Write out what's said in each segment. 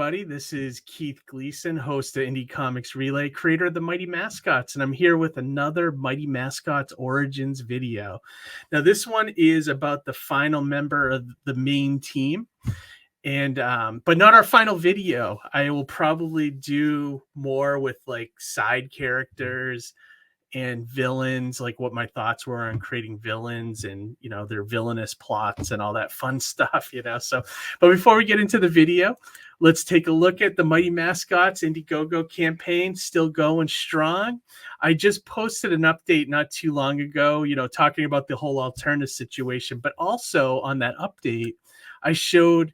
everybody. This is Keith Gleason, host of Indie Comics Relay, creator of the Mighty Mascots, and I'm here with another Mighty Mascots Origins video. Now, this one is about the final member of the main team, and but not our final video. I will probably do more with like side characters and villains, like what my thoughts were on creating villains and, you know, their villainous plots and all that fun stuff, you know. So, but before we get into the video, let's take a look at the Mighty Mascots Indiegogo campaign, still going strong. I just posted an update not too long ago, you know, talking about the whole alternative situation, but also on that update, I showed,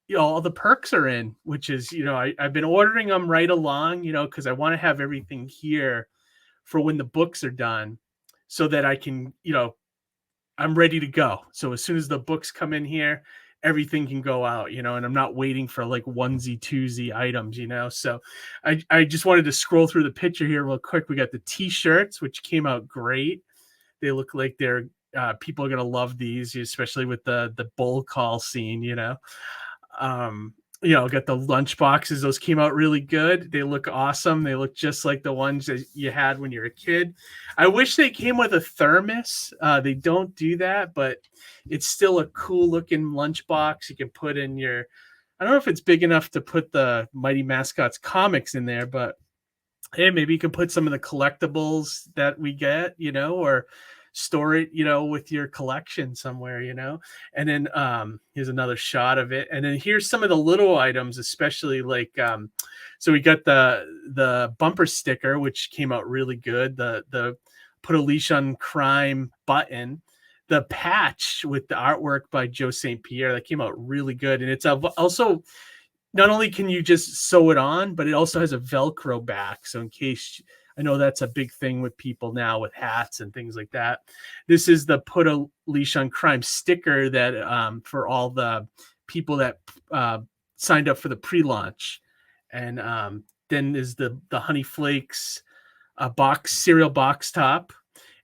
you know, all the perks are in, which is, you know, I've been ordering them right along, you know, because I want to have everything here for when the books are done so that I can, you know, I'm ready to go. So as soon as the books come in here, everything can go out, you know, and I'm not waiting for like onesie, twosie items, you know. So I just wanted to scroll through the picture here real quick. We got the t-shirts, which came out great. They look like they're, people are going to love these, especially with the bull call scene, you know. You know, got the lunch boxes. Those came out really good. They look awesome. They look just like the ones that you had when you were a kid. I wish they came with a thermos. They don't do that, but it's still a cool looking lunch box. You can put in your, I don't know if it's big enough to put the Mighty Mascots comics in there, but hey, maybe you can put some of the collectibles that we get, you know, or store it, you know, with your collection somewhere, you know. And then here's another shot of it. And then here's some of the little items, especially like so we got the bumper sticker, which came out really good. The put a leash on crime button, the patch with the artwork by Joe St. Pierre, that came out really good. And it's also, not only can you just sew it on, but it also has a Velcro back. So in case, I know that's a big thing with people now with hats and things like that. This is the put a leash on crime sticker that for all the people that signed up for the pre-launch. And then is the Honey Flakes box, cereal box top.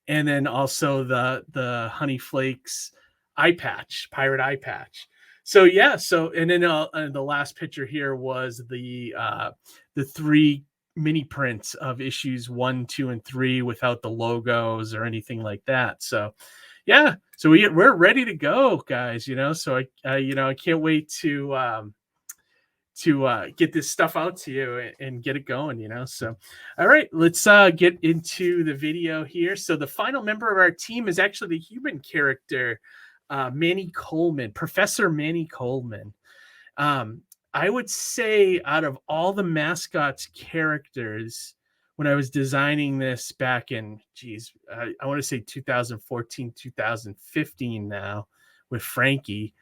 And then also the Honey Flakes eye patch, pirate eye patch. So yeah, so and then the last picture here was the 3 mini prints of issues 1, 2, and 3 without the logos or anything like that. So yeah, so we're ready to go, guys. You know, so I you know, I can't wait to get this stuff out to you and get it going, you know. So all right, let's get into the video here. So the final member of our team is actually the human character, Manny Coleman, Professor Manny Coleman. I would say out of all the Mascots characters, when I was designing this back in, I want to say 2014, 2015 now with Frankie,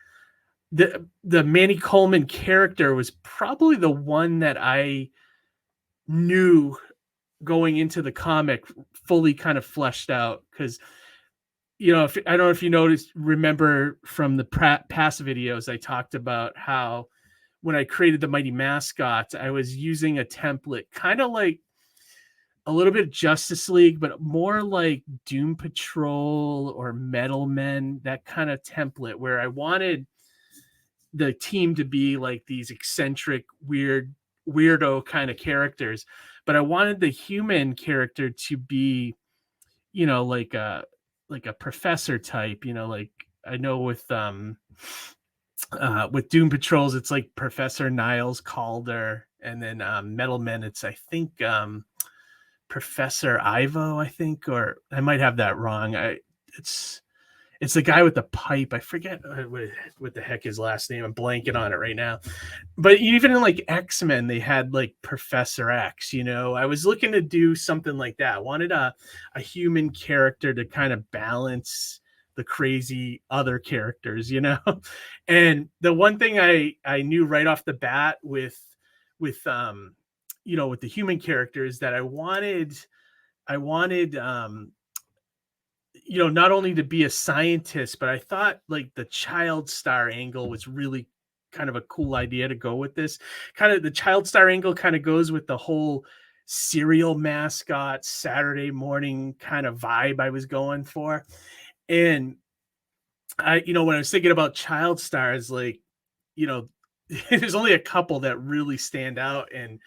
the Manny Coleman character was probably the one that I knew going into the comic fully kind of fleshed out, because you know, I don't know if you remember from the past videos, I talked about how when I created the Mighty Mascots, I was using a template kind of like a little bit Justice League, but more like Doom Patrol or Metal Men, that kind of template where I wanted the team to be like these eccentric, weirdo kind of characters. But I wanted the human character to be, you know, like a professor type, you know, like I know with Doom Patrols, it's like Professor Niles Calder, and then Metal Men, it's I think Professor Ivo, I think, or I might have that wrong. It's the guy with the pipe. I forget what the heck his last name. I'm blanking on it right now. But even in like X-Men, they had like Professor X, you know. I was looking to do something like that. I wanted a human character to kind of balance the crazy other characters, you know. And the one thing I knew right off the bat with you know, with the human characters, that I wanted you know, not only to be a scientist, but I thought like the child star angle was really kind of a cool idea to go with this. Kind of the child star angle kind of goes with the whole cereal mascot Saturday morning kind of vibe I was going for. And I, you know, when I was thinking about child stars, like, you know, there's only a couple that really stand out, and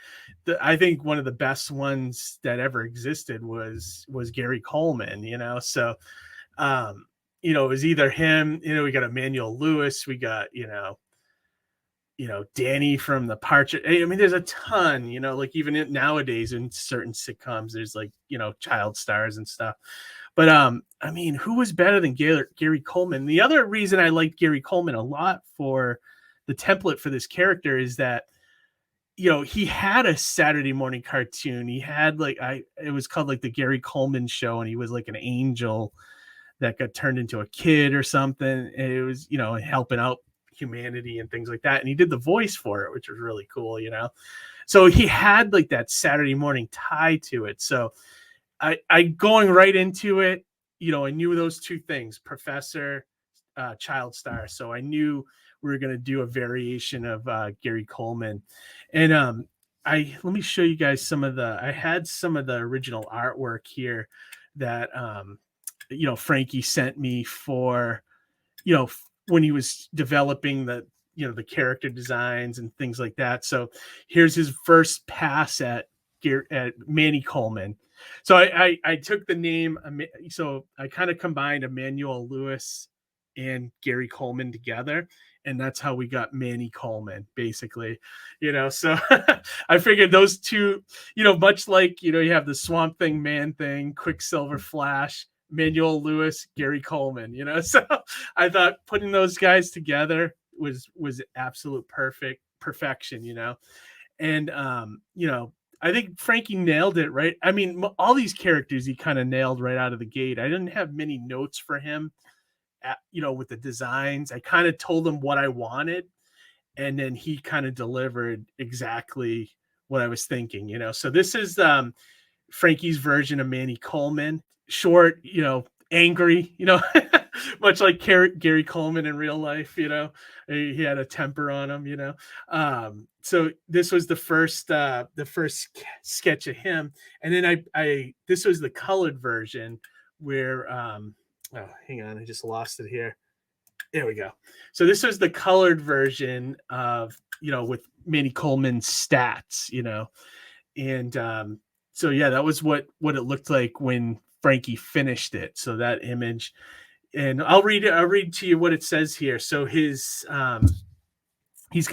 I think one of the best ones that ever existed was Gary Coleman. So it was either him. We got Emmanuel Lewis, we got Danny from the Partridge. I mean, there's a ton. Like even nowadays in certain sitcoms, there's like child stars and stuff. But I mean, who was better than Gary Coleman? The other reason I like Gary Coleman a lot for the template for this character is that he had a Saturday morning cartoon. He had it was called like the Gary Coleman Show, and he was like an angel that got turned into a kid or something. And it was, helping out humanity and things like that. And he did the voice for it, which was really cool. So he had like that Saturday morning tie to it. So I going right into it, I knew those two things, professor, child star. So I knew we were going to do a variation of Gary Coleman. And let me show you guys I had some of the original artwork here that Frankie sent me for when he was developing the character designs and things like that. So here's his first pass at Manny Coleman. So I took the name, so I kind of combined Emmanuel Lewis and Gary Coleman together, and that's how we got Manny Coleman, basically. So I figured those two, much like you have the Swamp Thing, Man Thing, Quicksilver, Flash, Emmanuel Lewis, Gary Coleman. So I thought putting those guys together was absolute perfection. And I think Frankie nailed it, right? I mean, all these characters he kind of nailed right out of the gate. I didn't have many notes for him, with the designs. I kind of told him what I wanted, and then he kind of delivered exactly what I was thinking. So this is Frankie's version of Manny Coleman. Short, angry, much like Gary Coleman in real life. He had a temper on him. So this was the first sketch of him, and then this was the colored version where oh, hang on, I just lost it here. There we go. So this was the colored version of with Manny Coleman's stats. And so yeah, that was what it looked like when Frankie finished it. So that image, and I'll read to you what it says here. So he's got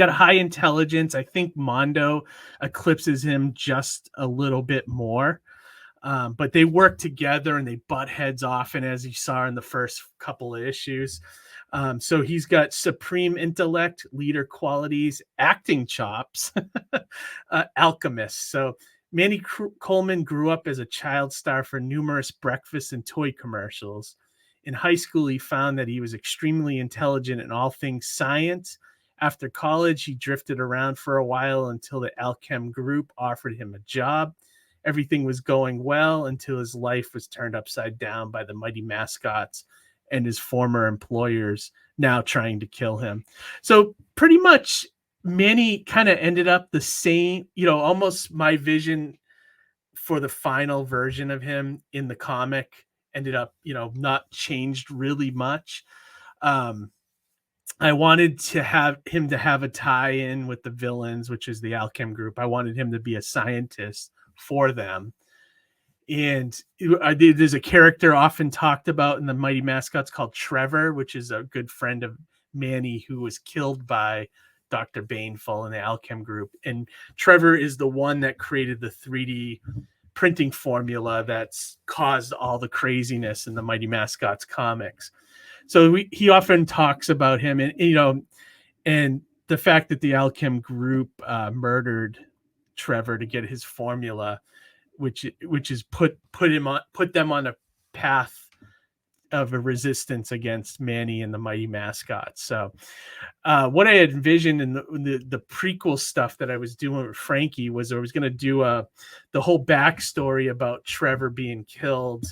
a high intelligence. I think Mondo eclipses him just a little bit more. But they work together and they butt heads often, as you saw in the first couple of issues. So he's got supreme intellect, leader qualities, acting chops, alchemist. So Manny Coleman grew up as a child star for numerous breakfast and toy commercials. In high school, he found that he was extremely intelligent in all things science. After college, he drifted around for a while until the Alchem Group offered him a job. Everything was going well until his life was turned upside down by the Mighty Mascots and his former employers now trying to kill him. So pretty much Manny kind of ended up the same, almost my vision for the final version of him in the comic ended up, not changed really much. I wanted to have him to have a tie-in with the villains, which is the Alchem Group. I wanted him to be a scientist for them. And there's a character often talked about in the Mighty Mascots called Trevor, which is a good friend of Manny who was killed by Dr. Baneful in the Alchem Group. And Trevor is the one that created the 3D printing formula that's caused all the craziness in the Mighty Mascots comics. So he often talks about him, and the fact that the Alchem Group murdered Trevor to get his formula, which is put them on a path of a resistance against Manny and the Mighty Mascots. So what I had envisioned in the prequel stuff that I was doing with Frankie was I was going to do the whole backstory about Trevor being killed,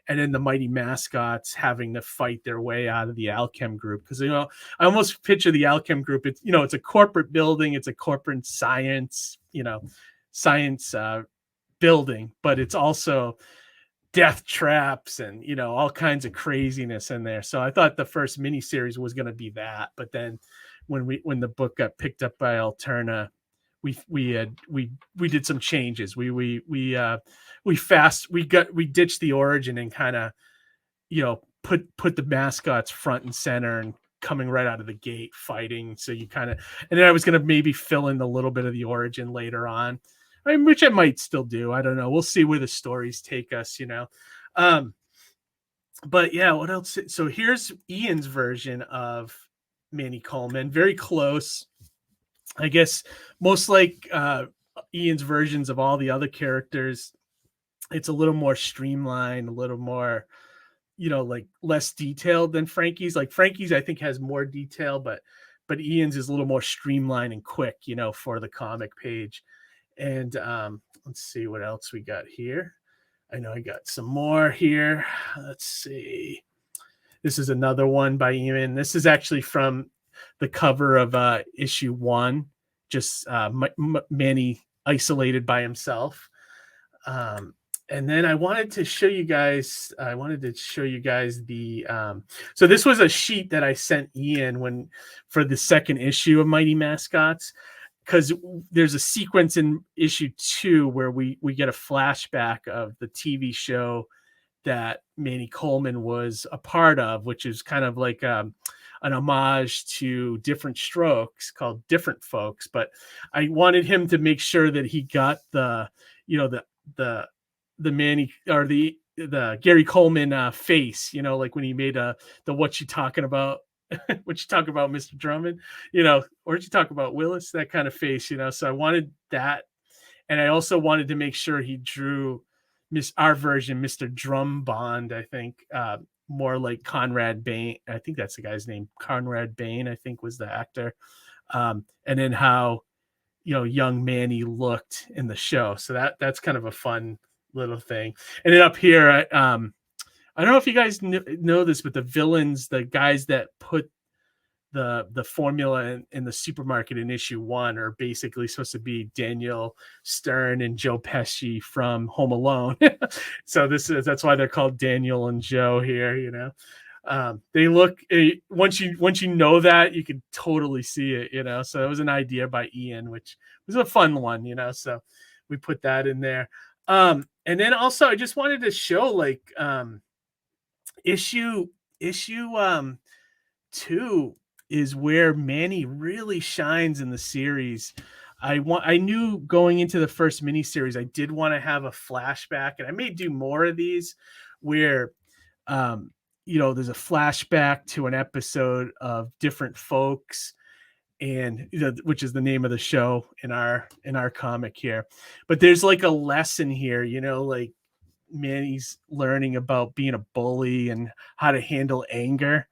and then the Mighty Mascots having to fight their way out of the Alchem Group. Because, I almost picture the Alchem Group. It's, it's a corporate building. It's a corporate science, building, but it's also death traps and, all kinds of craziness in there. So I thought the first miniseries was going to be that. But then when the book got picked up by Alterna, we did some changes. We ditched the origin and kind of, put the mascots front and center and coming right out of the gate fighting. So you kind of, and then I was going to maybe fill in a little bit of the origin later on, which I might still do. I don't know. We'll see where the stories take us, but yeah, what else? So here's Ian's version of Manny Coleman. Very close, I guess, most like Ian's versions of all the other characters. It's a little more streamlined, a little more, like less detailed than Frankie's. Like Frankie's, I think, has more detail, but Ian's is a little more streamlined and quick, for the comic page. And let's see what else we got here. I know I got some more here. Let's see. This is another one by Ian. This is actually from the cover of issue 1, just Manny isolated by himself. And then I wanted to show you guys the so this was a sheet that I sent Ian for the second issue of Mighty Mascots, because there's a sequence in issue 2 where we get a flashback of the TV show that Manny Coleman was a part of, which is kind of like an homage to Different Strokes called Different Folks. But I wanted him to make sure that he got the Manny, or the Gary Coleman face, like when he made the "What You Talking About," what you talk about, Mr. Drummond, or what you talk about, Willis, that kind of face, So I wanted that, and I also wanted to make sure he drew our version, Mr. Drum Bond, I think, more like Conrad Bain. I think that's the guy's name. Conrad Bain, I think, was the actor. And then how, young Manny looked in the show. So that's kind of a fun little thing. And then up here, I don't know if you guys know this, but the villains, the guys that put the formula in the supermarket in issue 1 are basically supposed to be Daniel Stern and Joe Pesci from Home Alone. So that's why they're called Daniel and Joe here. They look, once you know that, you can totally see it. So it was an idea by Ian, which was a fun one. So we put that in there. And then also I just wanted to show, like, issue 2 is where Manny really shines in the series. I knew going into the first miniseries, I did want to have a flashback, and I may do more of these where, there's a flashback to an episode of Different Folks, and which is the name of the show in our comic here. But there's like a lesson here, like Manny's learning about being a bully and how to handle anger.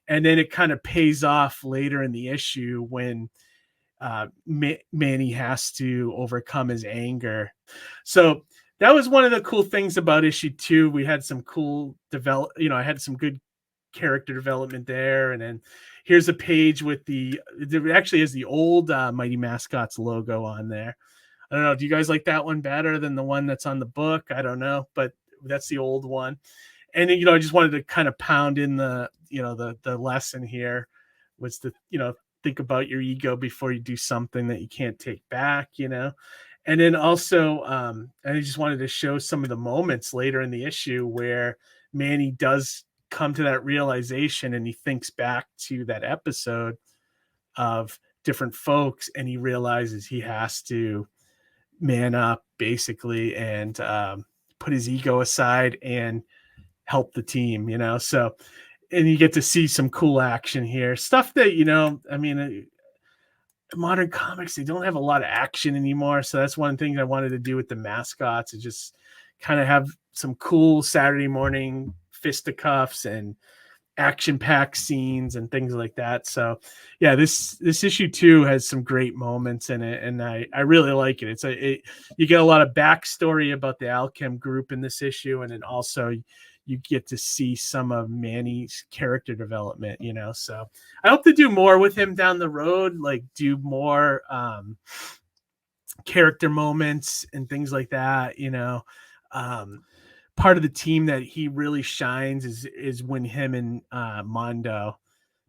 And then it kind of pays off later in the issue when Manny has to overcome his anger. So that was one of the cool things about issue 2. We had some cool I had some good character development there. And then here's a page with there actually is the old Mighty Mascots logo on there. I don't know. Do you guys like that one better than the one that's on the book? I don't know, but that's the old one. And I just wanted to kind of pound in the lesson here was to, think about your ego before you do something that you can't take back, And then also, I just wanted to show some of the moments later in the issue where Manny does come to that realization, and he thinks back to that episode of Different Folks, and he realizes he has to man up, basically, and put his ego aside and help the team, So, and you get to see some cool action here, stuff that modern comics, they don't have a lot of action anymore. So that's one thing I wanted to do with the Mascots, is just kind of have some cool Saturday morning fisticuffs and action-packed scenes and things like that. So yeah, this issue 2 has some great moments in it, and I really like it. You get a lot of backstory about the Alchem group in this issue, and then also you get to see some of Manny's character development, So I hope to do more with him down the road, like do more character moments and things like that, Part of the team that he really shines is when him and Mondo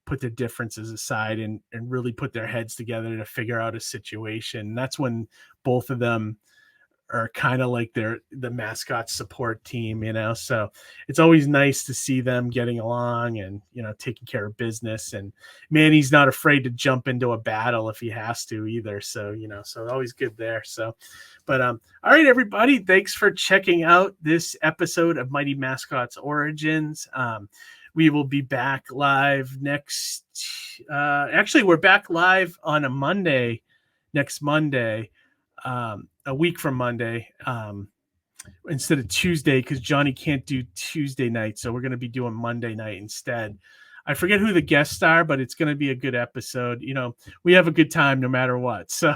put their differences aside and really put their heads together to figure out a situation. And that's when both of them are kind of like the mascot support team, so it's always nice to see them getting along and taking care of business. And Manny's not afraid to jump into a battle if he has to either, so so always good there. So but all right, everybody, thanks for checking out this episode of Mighty Mascots Origins. We will be back live next actually we're back live on a Monday, next Monday, a week from Monday, instead of Tuesday, because Johnny can't do Tuesday night. So we're going to be doing Monday night instead. I forget who the guests are, but it's going to be a good episode. We have a good time no matter what. So,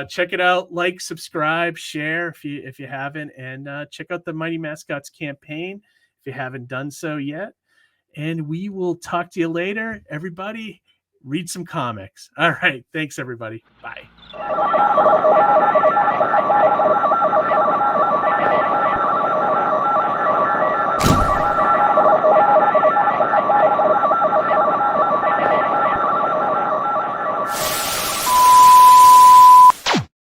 check it out. Like, subscribe, share if you haven't, and check out the Mighty Mascots campaign if you haven't done so yet. And we will talk to you later. Everybody, read some comics. All right. Thanks, everybody. Bye.